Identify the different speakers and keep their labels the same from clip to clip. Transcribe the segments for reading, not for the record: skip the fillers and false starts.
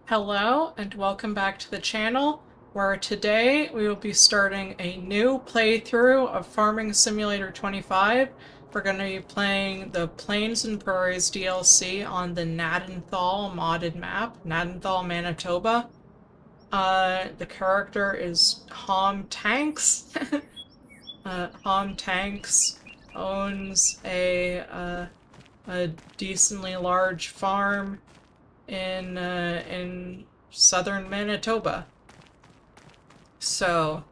Speaker 1: Hello and welcome back to the channel, where today we will be starting a new playthrough of Farming Simulator 25. We're going to be playing the Plains and Prairies DLC on the Gnadenthal modded map, Gnadenthal, Manitoba. The character is Hom Tanks. Hom Tanks owns a decently large farm in southern Manitoba. So,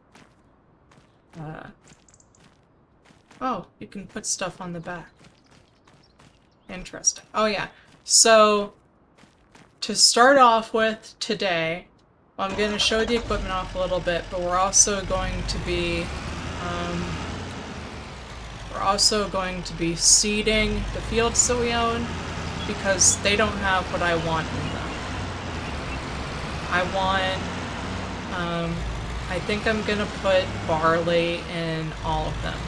Speaker 1: oh, you can put stuff on the back. Interesting. Oh yeah. So, to start off with today, I'm going to show the equipment off a little bit, but we're also going to be seeding the fields that we own because they don't have what I want in them. I think I'm gonna put barley in all of them.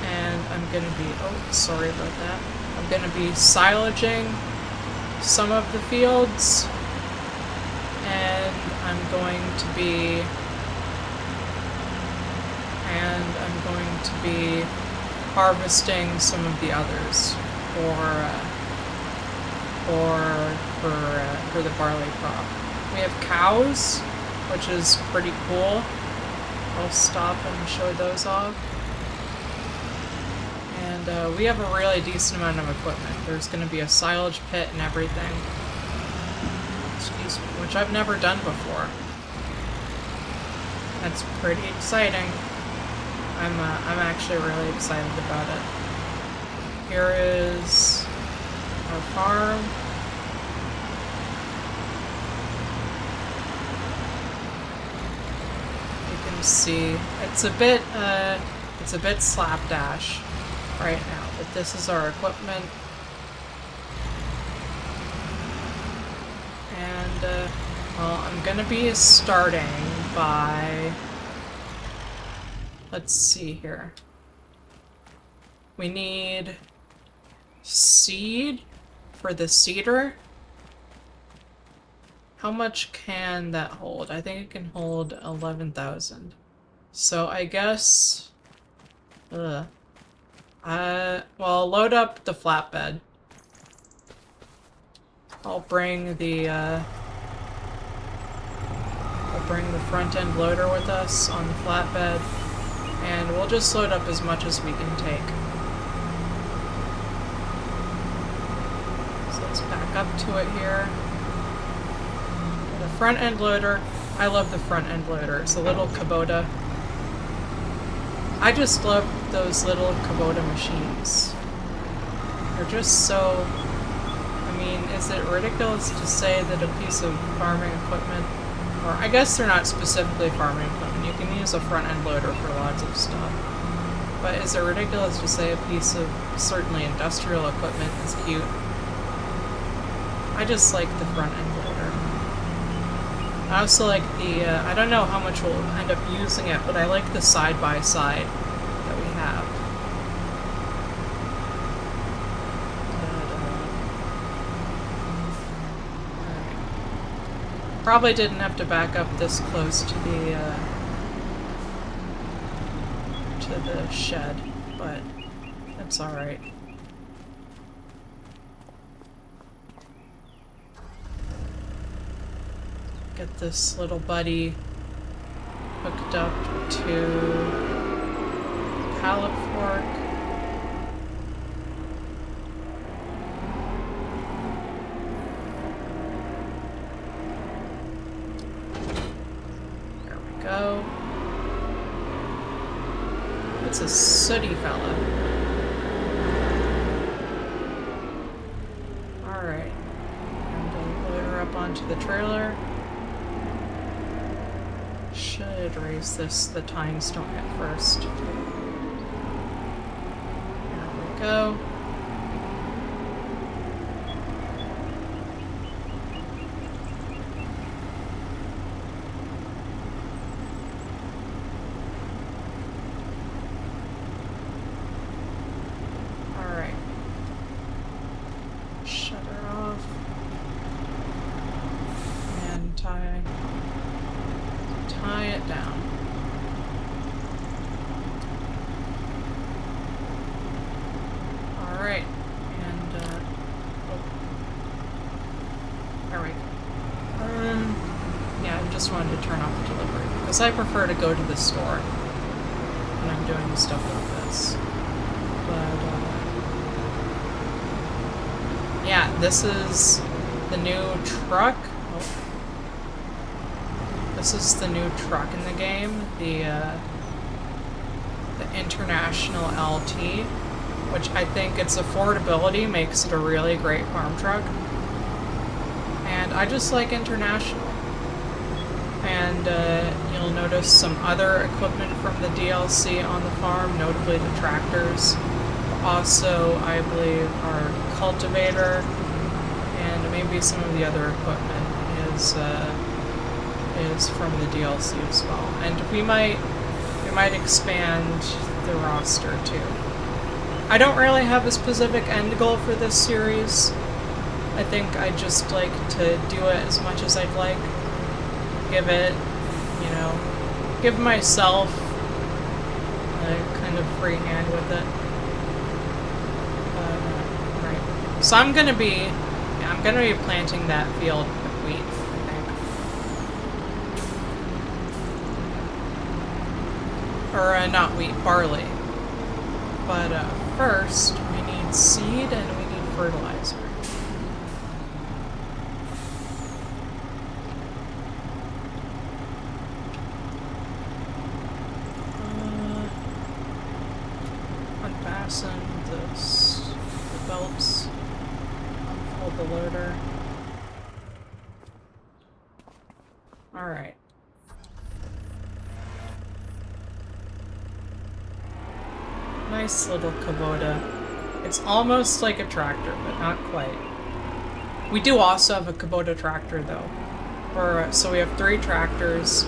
Speaker 1: And I'm gonna be, oh, sorry about that. I'm gonna be silaging some of the fields, and I'm going to be harvesting some of the others for the barley crop. We have cows, which is pretty cool. I'll stop and show those off. And we have a really decent amount of equipment. There's going to be a silage pit and everything. Excuse me, which I've never done before. That's pretty exciting. I'm actually really excited about it. Here is our farm. You can see it's a bit slapdash right now, but this is our equipment. And well, I'm gonna be starting by, let's see here. We need seed for the seeder. How much can that hold? I think it can hold 11,000. So I guess, well, I'll load up the flatbed. I'll bring the front end loader with us on the flatbed, and we'll just load up as much as we can take. So let's back up to it here. The front end loader, I love the front end loader. It's a little Kubota. I just love those little Kubota machines. They're just so, I mean, is it ridiculous to say that a piece of farming equipment, or I guess they're not specifically farming equipment, you can use a front end loader for lots of stuff, but is it ridiculous to say a piece of certainly industrial equipment is cute? I just like the front end loader. I also like the, I don't know how much we'll end up using it, but I like the side-by-side that we have. Alright. Probably didn't have to back up this close to the shed, but that's alright. Get this little buddy hooked up to pallet fork. There we go. It's a sooty fella. Alright. And we'll load her up onto the trailer. Should raise this, the tines don't hit first. There we go. Alright. Shut her off. tie it down. All right, and there we go. Yeah, I just wanted to turn off the delivery because I prefer to go to the store when I'm doing stuff like this. But yeah, this is the new truck. This is the new truck in the game, the International LT, which I think its affordability makes it a really great farm truck. And I just like International. And you'll notice some other equipment from the DLC on the farm, notably the tractors. Also, I believe our cultivator and maybe some of the other equipment is from the DLC as well. And we might expand the roster too. I don't really have a specific end goal for this series. I think I just like to do it as much as I'd like. Give it, you know, give myself a kind of free hand with it. Right. So I'm gonna be planting that field with wheat, I think. Or not wheat, barley. But first, we need seed and we need fertilizer. Unfasten the belts. Unfold the loader. Alright. Nice little Kubota. It's almost like a tractor, but not quite. We do also have a Kubota tractor, though. So we have 3 tractors,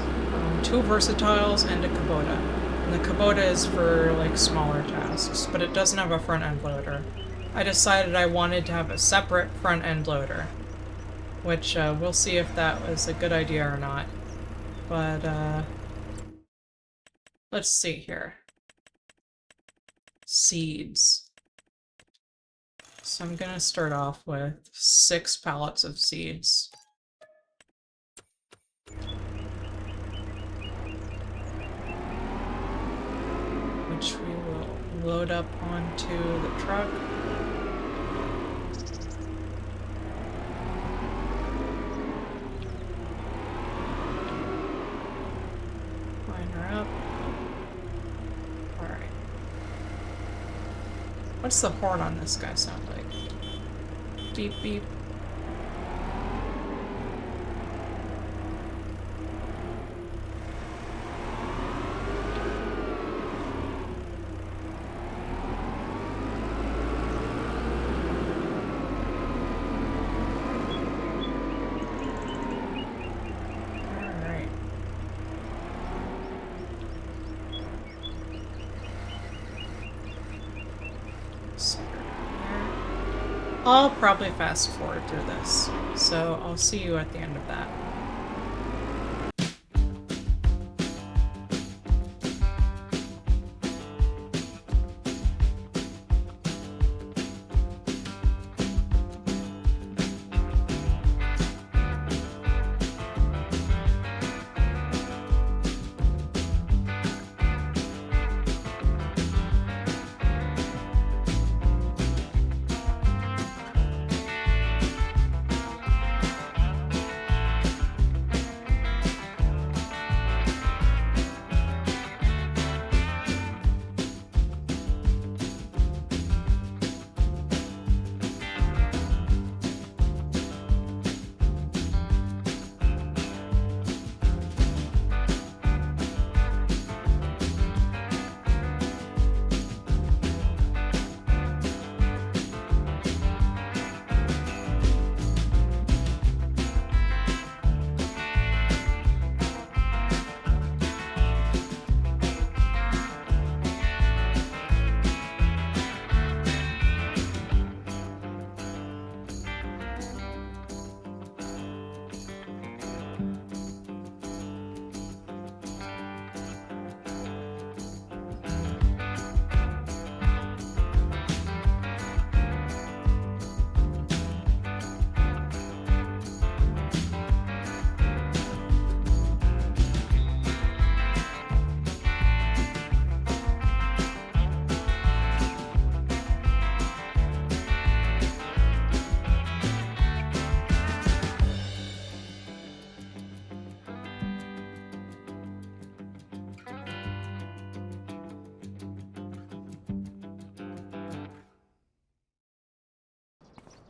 Speaker 1: 2 versatiles, and a Kubota. And the Kubota is for, like, smaller tasks, but it doesn't have a front-end loader. I decided I wanted to have a separate front-end loader, which we'll see if that was a good idea or not. But, let's see here. Seeds. So I'm gonna start off with 6 pallets of seeds. Which we will load up onto the truck. Line her up. Alright. What's the horn on this guy sound like? Beep beep. I'll probably fast forward through this, so I'll see you at the end of that.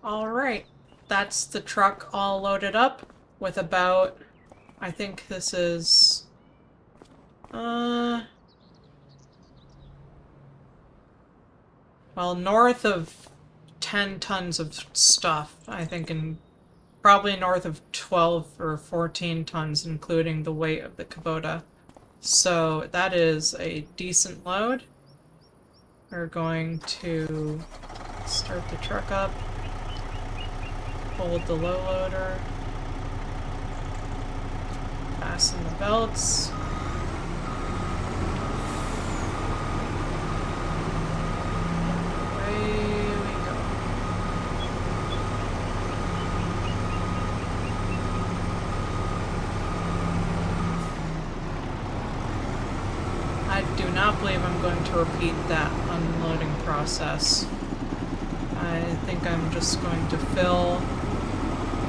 Speaker 1: Alright, that's the truck all loaded up with about, I think this is, well, north of 10 tons of stuff, I think, and probably north of 12 or 14 tons, including the weight of the Kubota. So that is a decent load. We're going to start the truck up, hold the low loader, fasten the belts. Away we go. I do not believe I'm going to repeat that unloading process. I think I'm just going to fill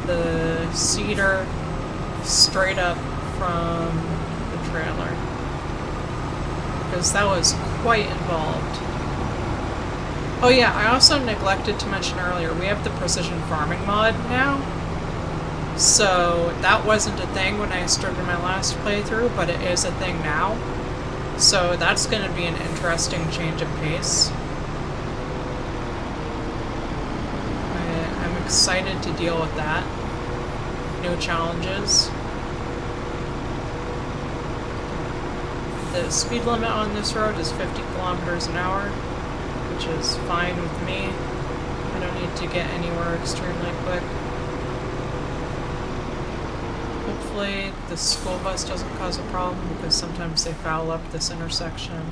Speaker 1: the cedar straight up from the trailer, because that was quite involved. Oh yeah, I also neglected to mention earlier, we have the precision farming mod now. So that wasn't a thing when I started my last playthrough, but it is a thing now. So that's going to be an interesting change of pace. I'm excited to deal with that. New challenges. The speed limit on this road is 50 kilometers an hour, which is fine with me. I don't need to get anywhere extremely quick. Hopefully the school bus doesn't cause a problem, because sometimes they foul up this intersection.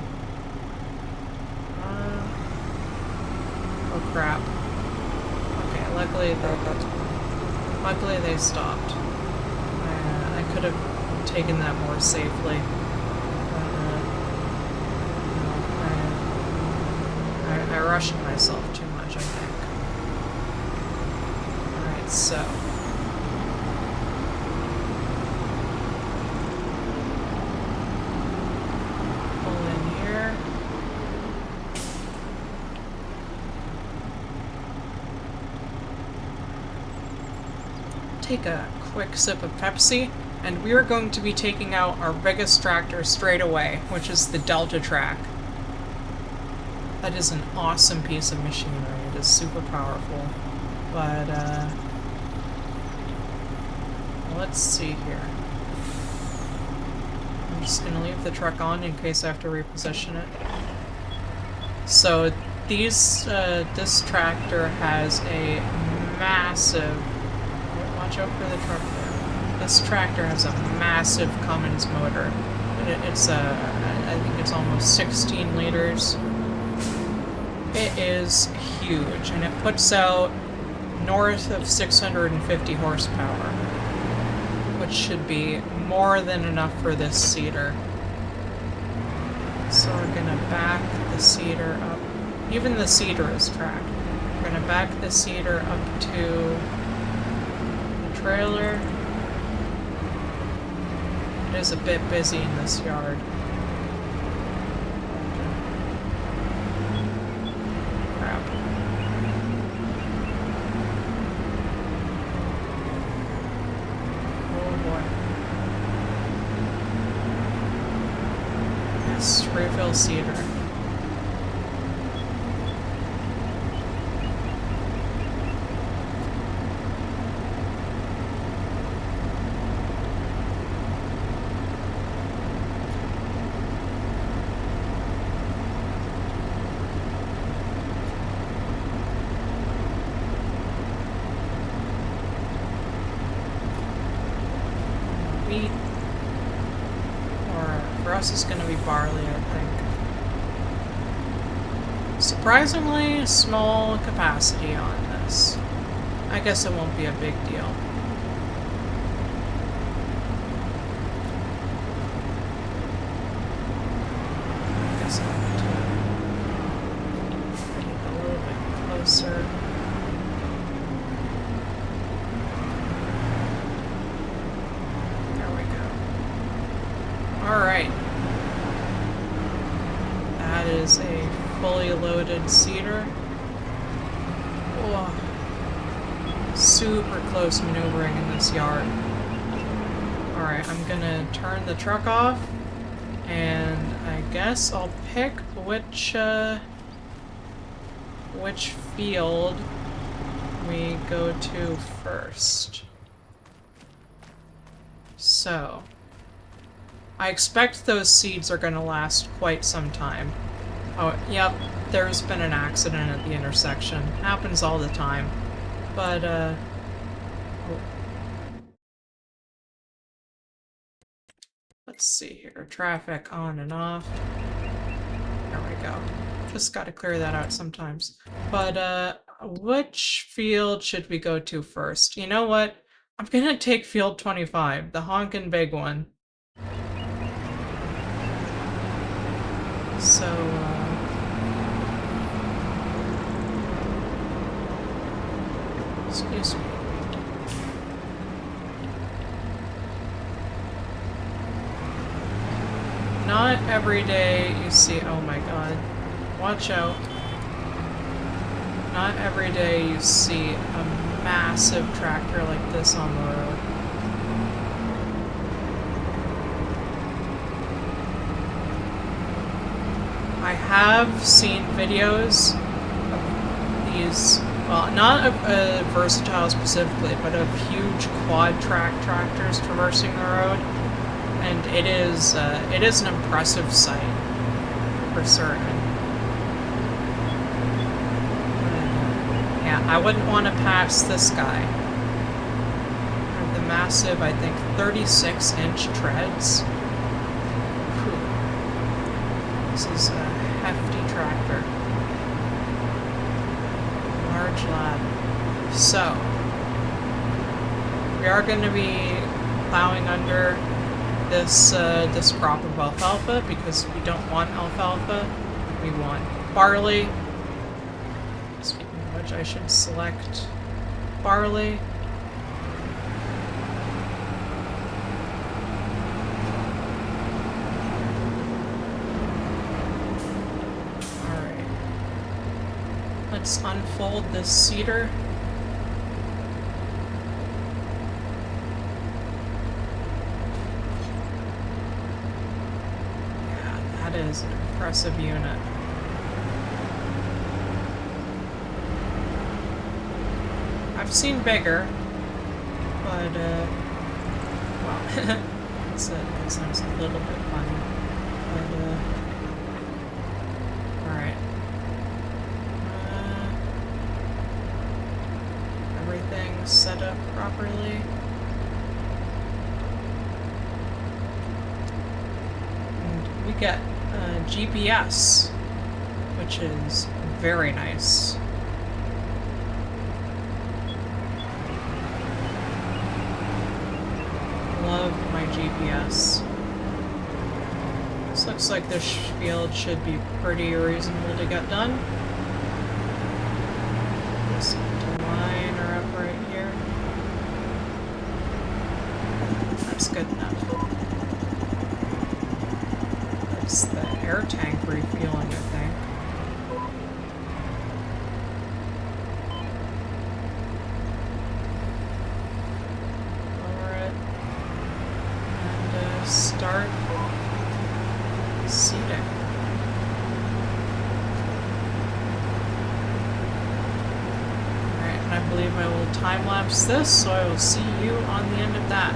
Speaker 1: Oh crap. Okay, luckily they stopped. I could have taken that more safely. I rushed myself too much, I think. Alright, so. Pull in here. Take a quick sip of Pepsi, and we are going to be taking out our biggest tractor straight away, which is the Delta Track. That is an awesome piece of machinery. It is super powerful. But, let's see here. I'm just gonna leave the truck on in case I have to reposition it. So, this tractor has a massive... Watch out for the truck there. This tractor has a massive Cummins motor. It's, I think it's almost 16 liters. It is huge, and it puts out north of 650 horsepower, which should be more than enough for this cedar. So we're gonna back the cedar up. Even the cedar is tracked. We're gonna back the cedar up to the trailer. It is a bit busy in this yard. Refill cedar. Wheat. Or for us it's going to be barley, I think. Surprisingly small capacity on this. I guess it won't be a big deal. I guess I'll have to get a little bit closer. There we go. Alright. That is a fully loaded cedar. Oh. super close maneuvering in this yard. Alright, I'm gonna turn the truck off, and I guess I'll pick which field we go to first. So, I expect those seeds are gonna last quite some time. Oh, yep, there's been an accident at the intersection. Happens all the time. But, oh. Let's see here. Traffic on and off. There we go. Just gotta clear that out sometimes. But, which field should we go to first? You know what? I'm gonna take field 25, the honkin' big one. So, excuse me. Not every day you see, oh my god, watch out. Not every day you see a massive tractor like this on the road. I have seen videos of these, well, not of Versatile specifically, but of huge quad track tractors traversing the road. And it is an impressive sight, for certain. Yeah, I wouldn't want to pass this guy. The massive, I think, 36-inch treads. Whew. This is a hefty tractor. Large lad. So, we are going to be plowing under this crop of alfalfa because we don't want alfalfa, we want barley. Speaking of which, I should select barley. Alright. Let's unfold this cedar. Is an impressive unit. I've seen bigger, but well, it sounds a little bit funny, but alright. Everything's set up properly. And we get GPS, which is very nice. Love my GPS. This looks like this field should be pretty reasonable to get done. Just to line her up right here. That's good enough. It's the air tank refueling, I think. Lower it. And start seeding. Alright, and I believe I will time-lapse this, so I will see you on the end of that.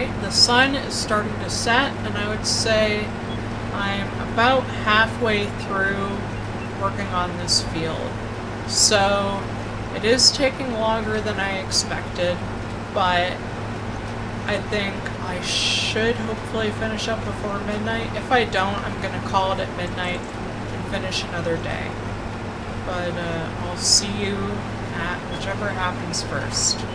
Speaker 1: Alright, the sun is starting to set, and I would say I'm about halfway through working on this field. So it is taking longer than I expected, but I think I should hopefully finish up before midnight. If I don't, I'm going to call it at midnight and finish another day. But I'll see you at whichever happens first.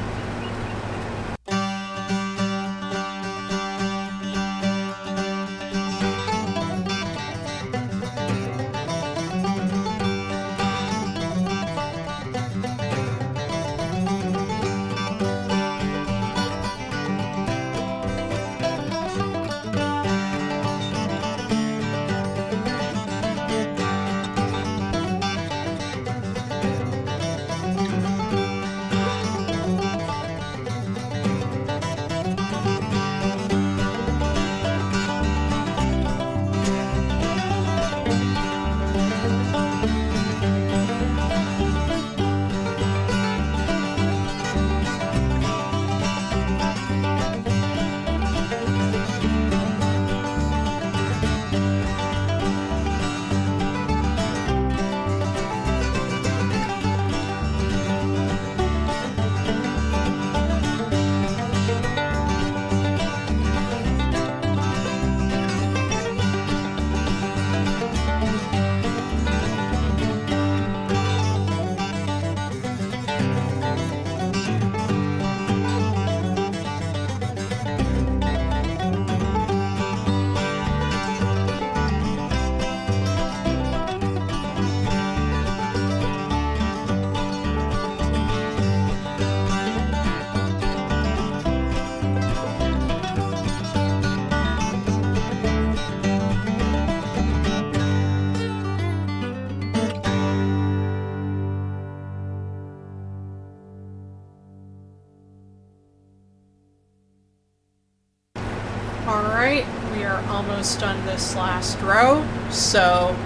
Speaker 1: Alright, we are almost done this last row, so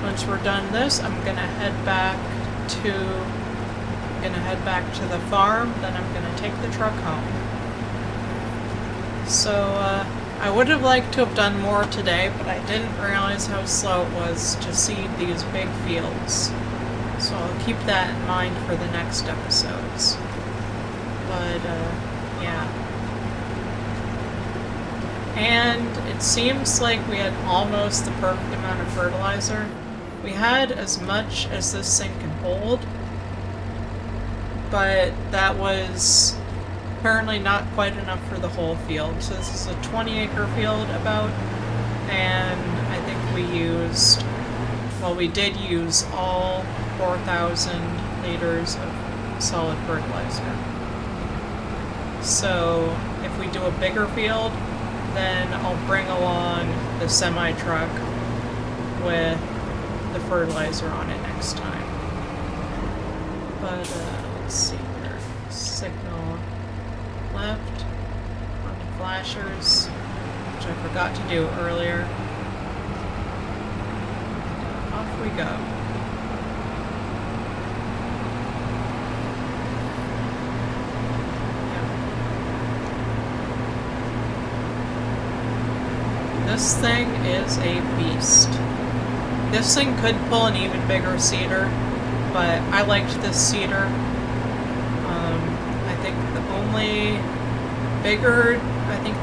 Speaker 1: once we're done this, I'm gonna head back to the farm, then I'm gonna take the truck home. So I would have liked to have done more today, but I didn't realize how slow it was to seed these big fields. So I'll keep that in mind for the next episodes. But yeah. And it seems like we had almost the perfect amount of fertilizer. We had as much as this thing can hold, but that was apparently not quite enough for the whole field. So this is a 20-acre field about, and I think we did use all 4,000 liters of solid fertilizer. So if we do a bigger field, then I'll bring along the semi-truck with the fertilizer on it next time. But let's see here. Signal left on the flashers, which I forgot to do earlier. Off we go. This thing is a beast. This thing could pull an even bigger seeder, but I liked this seeder. I think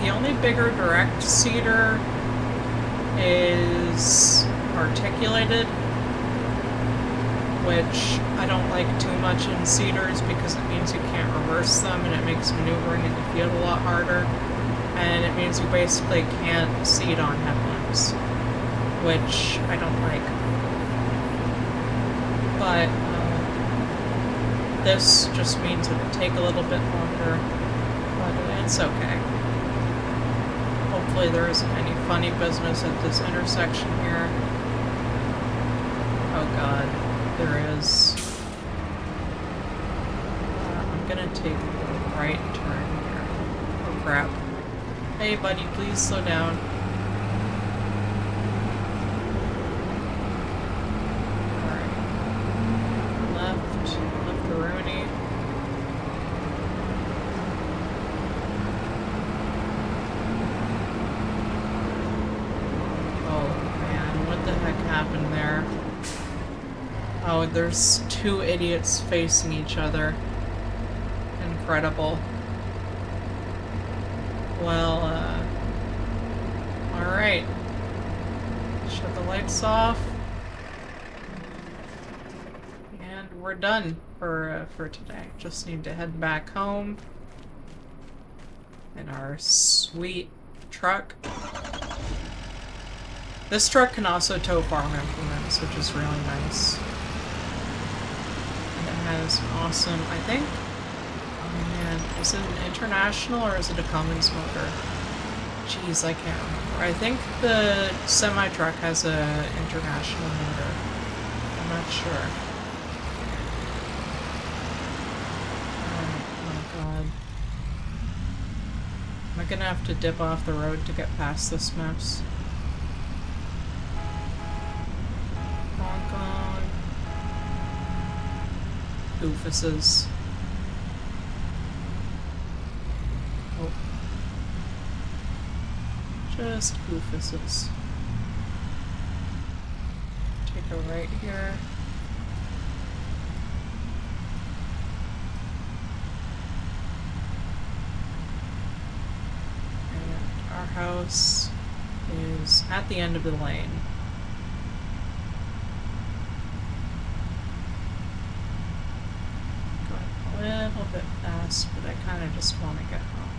Speaker 1: the only bigger direct seeder is articulated, which I don't like too much in seeders because it means you can't reverse them and it makes maneuvering in the field a lot harder. And it means you basically can't seed on headlands, which I don't like. But this just means it will take a little bit longer, but it's okay. Hopefully there isn't any funny business at this intersection here. Oh god, there is. I'm gonna take the right turn here. Oh crap. Hey buddy, please slow down. Alright. Left the Rooney. happen there. Oh, there's two idiots facing each other. Incredible. Well, alright. Shut the lights off. And we're done for today. Just need to head back home. In our sweet truck. This truck can also tow farm implements, which is really nice. And it has awesome, I think, oh man, is it an international or is it a Cummins motor? Jeez, I can't remember. I think the semi-truck has a international motor. I'm not sure. Oh god. Am I gonna have to dip off the road to get past this mess? Honk on. Doofuses. Oh. Just doofuses. Take a right here. And our house is at the end of the lane. Going a little bit fast, but I kind of just want to get home.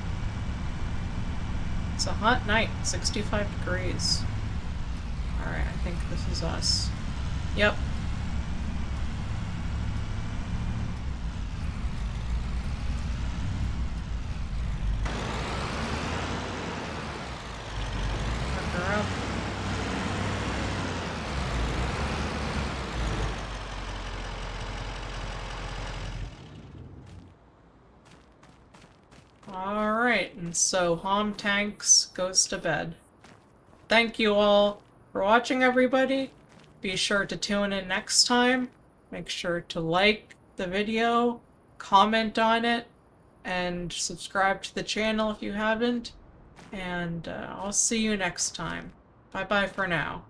Speaker 1: It's a hot night, 65 degrees. Alright, I think this is us. Yep. Fuck her up. Alright, and so Hom Tanks goes to bed. Thank you all for watching, everybody. Be sure to tune in next time. Make sure to like the video, comment on it, and subscribe to the channel if you haven't. And I'll see you next time. Bye-bye for now.